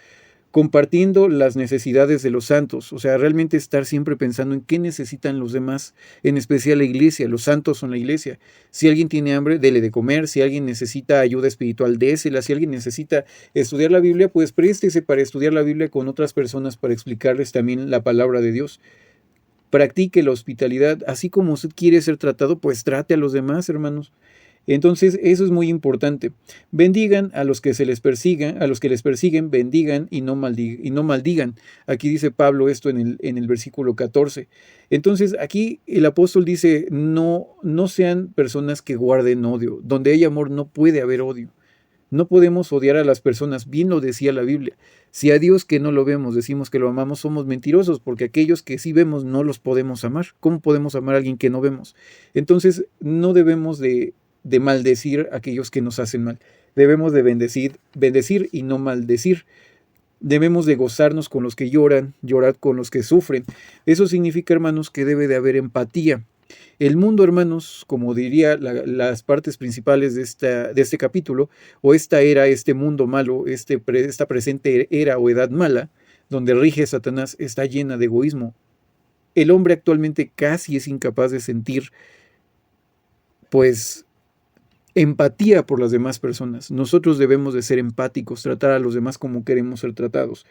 compartiendo las necesidades de los santos, o sea, realmente estar siempre pensando en qué necesitan los demás, en especial la iglesia, los santos son la iglesia. Si alguien tiene hambre, dele de comer; si alguien necesita ayuda espiritual, désela; si alguien necesita estudiar la Biblia, pues préstese para estudiar la Biblia con otras personas para explicarles también la palabra de Dios. Practique la hospitalidad, así como usted quiere ser tratado, pues trate a los demás, hermanos. Entonces, eso es muy importante. Bendigan a los que se les persigan, a los que les persiguen, bendigan y no maldigan. Aquí dice Pablo esto en el versículo 14. Entonces, aquí el apóstol dice, no sean personas que guarden odio. Donde hay amor no puede haber odio. No podemos odiar a las personas, bien lo decía la Biblia. Si a Dios que no lo vemos decimos que lo amamos, somos mentirosos, porque aquellos que sí vemos no los podemos amar. ¿Cómo podemos amar a alguien que no vemos? Entonces, no debemos de maldecir a aquellos que nos hacen mal. Debemos de bendecir y no maldecir. Debemos de gozarnos con los que lloran, llorar con los que sufren. Eso significa, hermanos, que debe de haber empatía. El mundo, hermanos, como diría las partes principales de este capítulo, o esta era, este mundo malo, esta presente era o edad mala, donde rige Satanás, está llena de egoísmo. El hombre actualmente casi es incapaz de sentir, pues, empatía por las demás personas. Nosotros debemos de ser empáticos, tratar a los demás como queremos ser tratados.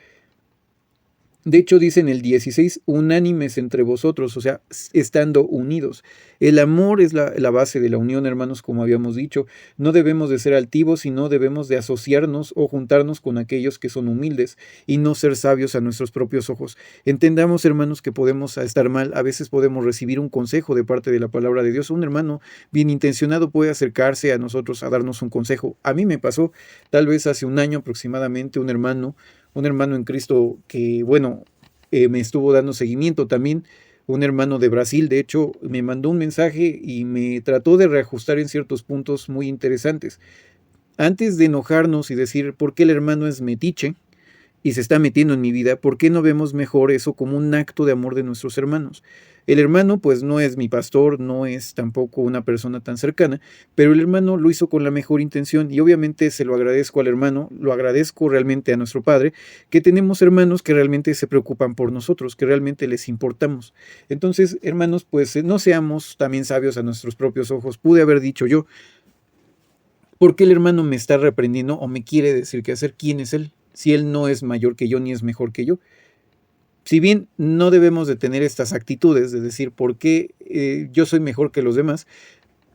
De hecho, dice en el 16, unánimes entre vosotros, o sea, estando unidos. El amor es la base de la unión, hermanos, como habíamos dicho. No debemos de ser altivos, sino debemos de asociarnos o juntarnos con aquellos que son humildes y no ser sabios a nuestros propios ojos. Entendamos, hermanos, que podemos estar mal. A veces podemos recibir un consejo de parte de la palabra de Dios. Un hermano bien intencionado puede acercarse a nosotros a darnos un consejo. A mí me pasó, tal vez hace un año aproximadamente, un hermano en Cristo que, bueno, me estuvo dando seguimiento también, un hermano de Brasil, de hecho, me mandó un mensaje y me trató de reajustar en ciertos puntos muy interesantes. Antes de enojarnos y decir por qué el hermano es metiche y se está metiendo en mi vida, ¿por qué no vemos mejor eso como un acto de amor de nuestros hermanos? El hermano pues no es mi pastor, no es tampoco una persona tan cercana, pero el hermano lo hizo con la mejor intención y obviamente se lo agradezco al hermano, lo agradezco realmente a nuestro Padre, que tenemos hermanos que realmente se preocupan por nosotros, que realmente les importamos. Entonces, hermanos, pues no seamos también sabios a nuestros propios ojos. Pude haber dicho yo, ¿por qué el hermano me está reprendiendo o me quiere decir qué hacer? ¿Quién es él? Si él no es mayor que yo ni es mejor que yo. Si bien no debemos de tener estas actitudes de decir por qué yo soy mejor que los demás,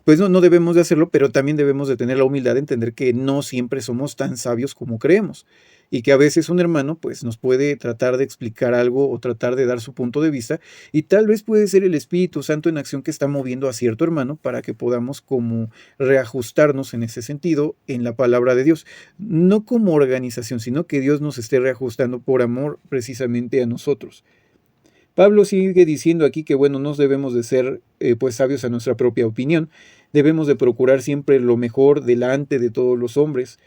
pues no debemos de hacerlo, pero también debemos de tener la humildad de entender que no siempre somos tan sabios como creemos y que a veces un hermano pues nos puede tratar de explicar algo o tratar de dar su punto de vista y tal vez puede ser el Espíritu Santo en acción que está moviendo a cierto hermano para que podamos como reajustarnos en ese sentido en la palabra de Dios, no como organización, sino que Dios nos esté reajustando por amor precisamente a nosotros. Pablo sigue diciendo aquí que, bueno, no debemos de ser pues sabios a nuestra propia opinión, debemos de procurar siempre lo mejor delante de todos los hombres.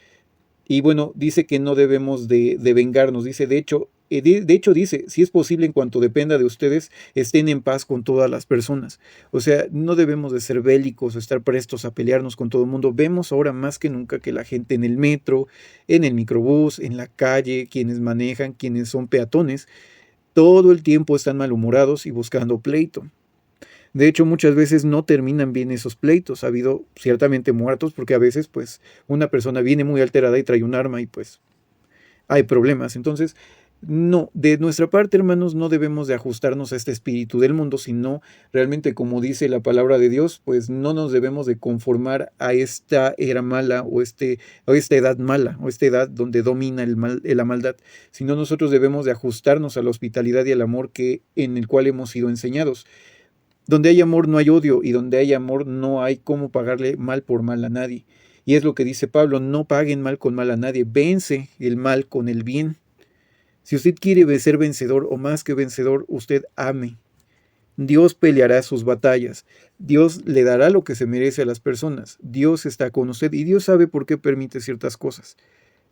Y bueno, dice que no debemos de vengarnos, dice, de hecho dice, si es posible en cuanto dependa de ustedes, estén en paz con todas las personas. O sea, no debemos de ser bélicos o estar prestos a pelearnos con todo el mundo. Vemos ahora más que nunca que la gente en el metro, en el microbús, en la calle, quienes manejan, quienes son peatones, todo el tiempo están malhumorados y buscando pleito. De hecho, muchas veces no terminan bien esos pleitos. Ha habido ciertamente muertos porque a veces pues una persona viene muy alterada y trae un arma y pues hay problemas. Entonces, no, de nuestra parte, hermanos, no debemos de ajustarnos a este espíritu del mundo, sino realmente, como dice la palabra de Dios, pues no nos debemos de conformar a esta era mala o esta edad mala o esta edad donde domina la maldad, sino nosotros debemos de ajustarnos a la hospitalidad y al amor en el cual hemos sido enseñados. Donde hay amor no hay odio y donde hay amor no hay cómo pagarle mal por mal a nadie. Y es lo que dice Pablo, no paguen mal con mal a nadie, vence el mal con el bien. Si usted quiere ser vencedor o más que vencedor, usted ame. Dios peleará sus batallas. Dios le dará lo que se merece a las personas. Dios está con usted y Dios sabe por qué permite ciertas cosas.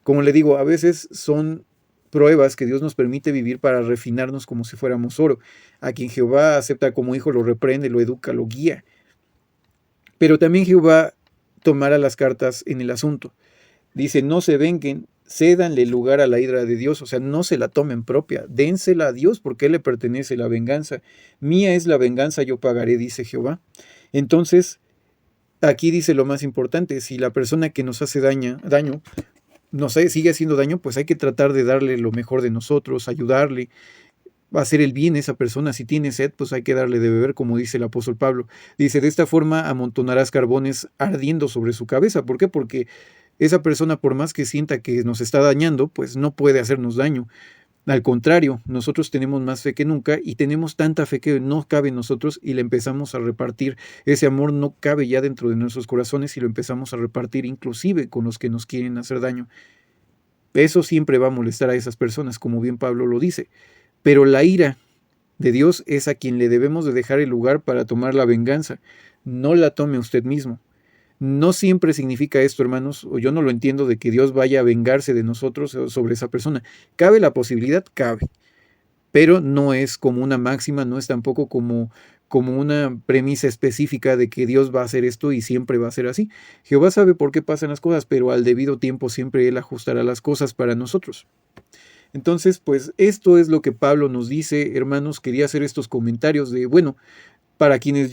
Como le digo, a veces son pruebas que Dios nos permite vivir para refinarnos como si fuéramos oro. A quien Jehová acepta como hijo lo reprende, lo educa, lo guía. Pero también Jehová tomará las cartas en el asunto. Dice, no se venguen, cédanle lugar a la ira de Dios, o sea, no se la tomen propia, dénsela a Dios porque Él le pertenece la venganza. Mía es la venganza, yo pagaré, dice Jehová. Entonces, aquí dice lo más importante, si la persona que nos hace daño sigue haciendo daño, pues hay que tratar de darle lo mejor de nosotros, ayudarle, hacer el bien a esa persona. Si tiene sed, pues hay que darle de beber, como dice el apóstol Pablo. Dice, de esta forma amontonarás carbones ardiendo sobre su cabeza. ¿Por qué? Porque esa persona, por más que sienta que nos está dañando, pues no puede hacernos daño. Al contrario, nosotros tenemos más fe que nunca y tenemos tanta fe que no cabe en nosotros y le empezamos a repartir. Ese amor no cabe ya dentro de nuestros corazones y lo empezamos a repartir inclusive con los que nos quieren hacer daño. Eso siempre va a molestar a esas personas, como bien Pablo lo dice. Pero la ira de Dios es a quien le debemos de dejar el lugar para tomar la venganza. No la tome usted mismo. No siempre significa esto, hermanos, o yo no lo entiendo, de que Dios vaya a vengarse de nosotros sobre esa persona. ¿Cabe la posibilidad? Cabe. Pero no es como una máxima, no es tampoco como una premisa específica de que Dios va a hacer esto y siempre va a ser así. Jehová sabe por qué pasan las cosas, pero al debido tiempo siempre Él ajustará las cosas para nosotros. Entonces, pues esto es lo que Pablo nos dice, hermanos. Quería hacer estos comentarios de, bueno, para quienes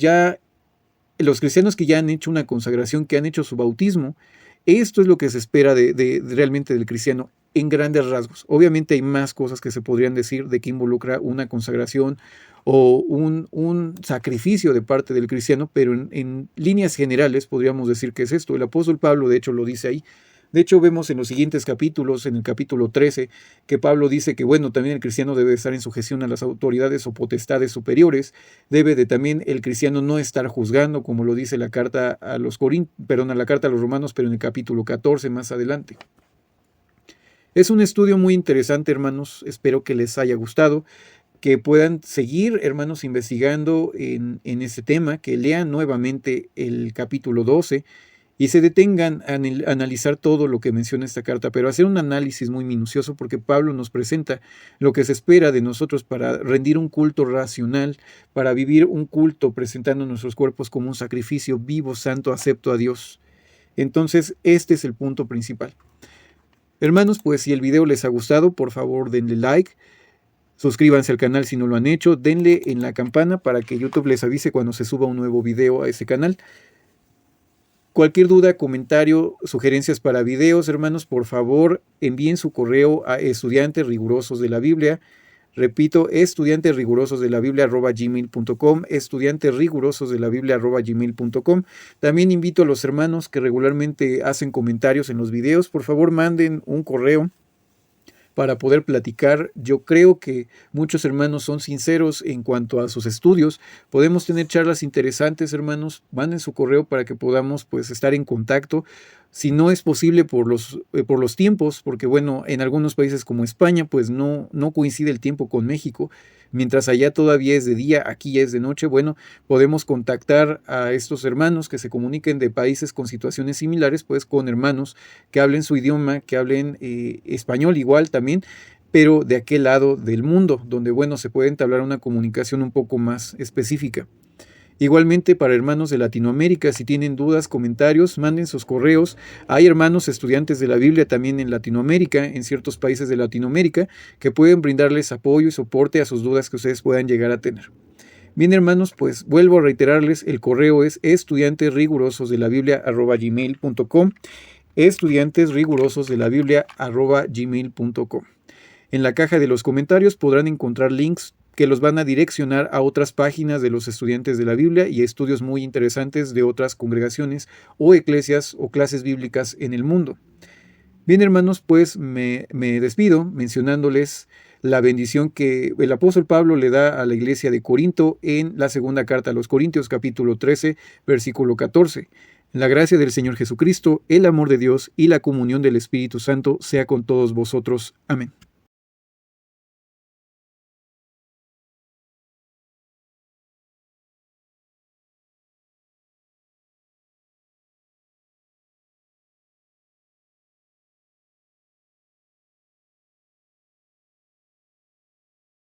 los cristianos que ya han hecho una consagración, que han hecho su bautismo, esto es lo que se espera realmente del cristiano en grandes rasgos. Obviamente hay más cosas que se podrían decir de que involucra una consagración o un sacrificio de parte del cristiano, pero en líneas generales podríamos decir que es esto. El apóstol Pablo, de hecho, lo dice ahí. De hecho, vemos en los siguientes capítulos, en el capítulo 13, que Pablo dice que, bueno, también el cristiano debe estar en sujeción a las autoridades o potestades superiores, debe de también el cristiano no estar juzgando, como lo dice la carta a los Romanos, pero en el capítulo 14 más adelante. Es un estudio muy interesante, hermanos, espero que les haya gustado, que puedan seguir, hermanos, investigando en este tema, que lean nuevamente el capítulo 12, y se detengan a analizar todo lo que menciona esta carta, pero hacer un análisis muy minucioso, porque Pablo nos presenta lo que se espera de nosotros para rendir un culto racional, para vivir un culto presentando nuestros cuerpos como un sacrificio vivo, santo, acepto a Dios. Entonces, este es el punto principal. Hermanos, pues si el video les ha gustado, por favor denle like, suscríbanse al canal si no lo han hecho, denle en la campana para que YouTube les avise cuando se suba un nuevo video a ese canal. Cualquier duda, comentario, sugerencias para videos, hermanos, por favor envíen su correo a estudianterrigurosos-de-la-Biblia. Repito, estudianterrigurosos-de-la-Biblia@gmail.com, estudianterrigurosos-de-la-Biblia@gmail.com. También invito a los hermanos que regularmente hacen comentarios en los videos, por favor manden un correo para poder platicar. Yo creo que muchos hermanos son sinceros en cuanto a sus estudios. Podemos tener charlas interesantes, hermanos. Manden su correo para que podamos pues estar en contacto. Si no es posible por los tiempos, porque bueno, en algunos países como España pues no coincide el tiempo con México. Mientras allá todavía es de día, aquí ya es de noche. Bueno, podemos contactar a estos hermanos que se comuniquen de países con situaciones similares, pues con hermanos que hablen su idioma, que hablen español igual también, pero de aquel lado del mundo, donde bueno, se puede entablar una comunicación un poco más específica. Igualmente para hermanos de Latinoamérica, si tienen dudas, comentarios, manden sus correos. Hay hermanos estudiantes de la Biblia también en Latinoamérica, en ciertos países de Latinoamérica, que pueden brindarles apoyo y soporte a sus dudas que ustedes puedan llegar a tener. Bien, hermanos, pues vuelvo a reiterarles, el correo es estudiantesrigurososdelabiblia@gmail.com, estudiantesrigurososdelabiblia@gmail.com. En la caja de los comentarios podrán encontrar links que los van a direccionar a otras páginas de los estudiantes de la Biblia y estudios muy interesantes de otras congregaciones o eclesias o clases bíblicas en el mundo. Bien, hermanos, pues me despido mencionándoles la bendición que el apóstol Pablo le da a la iglesia de Corinto en la segunda carta a los Corintios, capítulo 13, versículo 14. La gracia del Señor Jesucristo, el amor de Dios y la comunión del Espíritu Santo sea con todos vosotros. Amén.